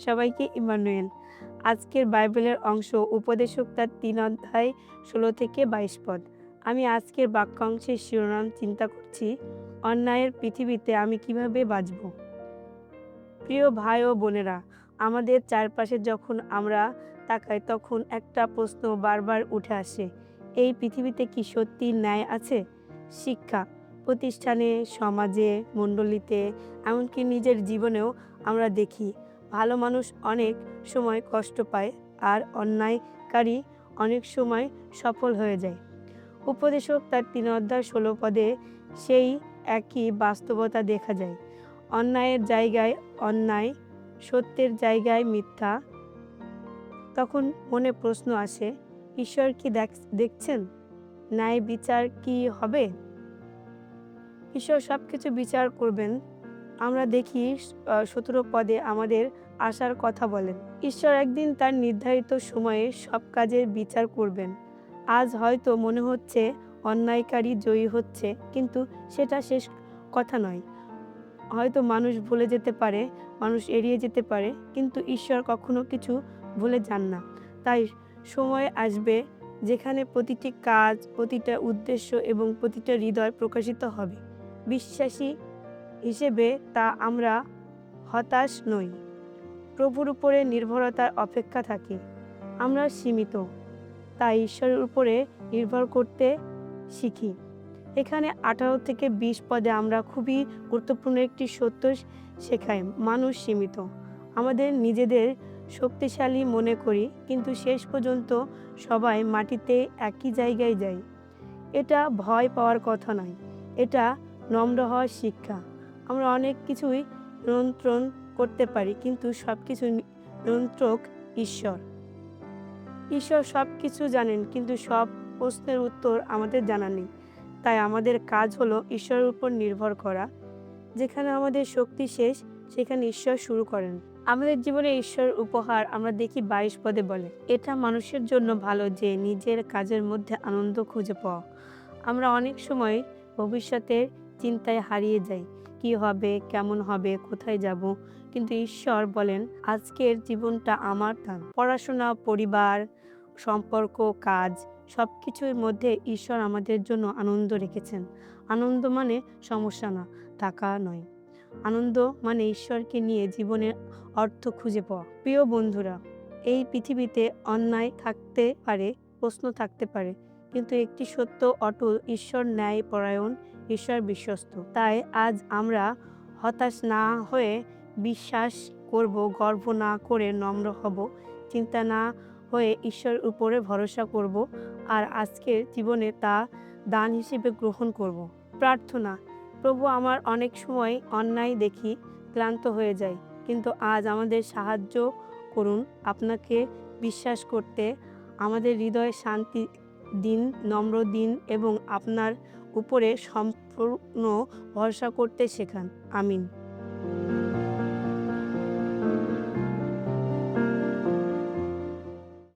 সবাইকে ইমানুয়েল। আজকের বাইবেলের অংশ উপদেশক তার ৩ অধ্যায় ১৬ থেকে ২২ পদ। আমি আজকের বাক্যাংশের শিরোনাম চিন্তা করছি, অন্যায়ের পৃথিবীতে আমি কিভাবে বাঁচব। প্রিয় ভাই ও বোনেরা, আমাদের চারপাশে যখন আমরা তাকাই তখন একটা প্রশ্ন বারবার উঠে আসে, এই পৃথিবীতে কি সত্যি ন্যায় আছে? শিক্ষা, প্রতিষ্ঠানে, সমাজে, মণ্ডলীতে, এমনকি নিজের জীবনেও আমরা দেখি ভালো মানুষ অনেক সময় কষ্ট পায় আর অন্যায়কারী অনেক সময় সফল হয়ে যায়। উপদেশক তার ৩ অধ্যায় ১৬ পদে সেই একই বাস্তবতা দেখা যায়। অন্যায়ের জায়গায় অন্যায়, সত্যের জায়গায় মিথ্যা। তখন মনে প্রশ্ন আসে, ঈশ্বর কি দেখছেন? ন্যায় বিচার কি হবে? ঈশ্বর সব কিছু বিচার করবেন। আমরা দেখি ১৭ পদে আমাদের আশার কথা বলেন। ঈশ্বর একদিন তার নির্ধারিত সময়ে সব কাজের বিচার করবেন। আজ হয়তো মনে হচ্ছে অন্যায়কারী জয়ী হচ্ছে, কিন্তু সেটা শেষ কথা নয়। হয়তো মানুষ ভুলে যেতে পারে, মানুষ এড়িয়ে যেতে পারে, কিন্তু ঈশ্বর কখনো কিছু ভুলে যান না। তাই সময় আসবে যেখানে প্রতিটি কাজ, প্রতিটা উদ্দেশ্য এবং প্রতিটা হৃদয় প্রকাশিত হবে। বিশ্বাসী হিসেবে তা আমরা হতাশ নই। প্রভুর উপরে নির্ভরতার অপেক্ষা থাকে। আমরা সীমিত, তাই ঈশ্বরের উপরে নির্ভর করতে শিখি। এখানে ১৮ থেকে ২০ পদে আমরা খুবই গুরুত্বপূর্ণ একটি সত্য শেখায়। মানুষ সীমিত। আমাদের নিজেদের শক্তিশালী মনে করি, কিন্তু শেষ পর্যন্ত সবাই মাটিতে একই জায়গায় যাই। এটা ভয় পাওয়ার কথা নয়, এটা নম্র হওয়ার শিক্ষা। আমরা অনেক কিছুই নিয়ন্ত্রণ করতে পারি, কিন্তু সব কিছু নিয়ন্ত্রক ঈশ্বর। ঈশ্বর সব কিছু জানেন, কিন্তু সব প্রশ্নের উত্তর আমাদের জানা নেই। তাই আমাদের কাজ হলো ঈশ্বরের উপর নির্ভর করা। যেখানে আমাদের শক্তি শেষ, সেখানে ঈশ্বর শুরু করেন। আমাদের জীবনে ঈশ্বরের উপহার আমরা দেখি ২২ পদে বলে, এটা মানুষের জন্য ভালো যে নিজের কাজের মধ্যে আনন্দ খুঁজে পাওয়া। আমরা অনেক সময় ভবিষ্যতের চিন্তায় হারিয়ে যাই, কি হবে, কেমন হবে, কোথায় যাব। কিন্তু ঈশ্বর বলেন, আজকের জীবনটা আমার দান। পড়াশোনা, পরিবার, সম্পর্ক, কাজ, সব কিছুর মধ্যে ঈশ্বর আমাদের জন্য আনন্দ রেখেছেন। আনন্দ মানে সমস্যা না, টাকা নয়। আনন্দ মানে ঈশ্বরকে নিয়ে জীবনের অর্থ খুঁজে পাওয়া। প্রিয় বন্ধুরা, এই পৃথিবীতে অন্যায় থাকতে পারে, প্রশ্ন থাকতে পারে, কিন্তু একটি সত্য অটল, ঈশ্বর ন্যায় পরায়ণ, ঈশ্বর বিশ্বস্ত। তাই আজ আমরা হতাশ না হয়ে বিশ্বাস করব, গর্ব না করে নম্র হব, চিন্তা না হয়ে ঈশ্বরের উপরে ভরসা করব, আর আজকের জীবনে তা দান হিসেবে গ্রহণ করব। প্রার্থনা। প্রভু, আমার অনেক সময় অন্যায় দেখি, ক্লান্ত হয়ে যাই, কিন্তু আজ আমাদের সাহায্য করুন আপনাকে বিশ্বাস করতে। আমাদের হৃদয়ে শান্তি দিন, নম্র দিন এবং আপনার উপরে সম্পূর্ণ ভরসা করতে শেখান। আমিন।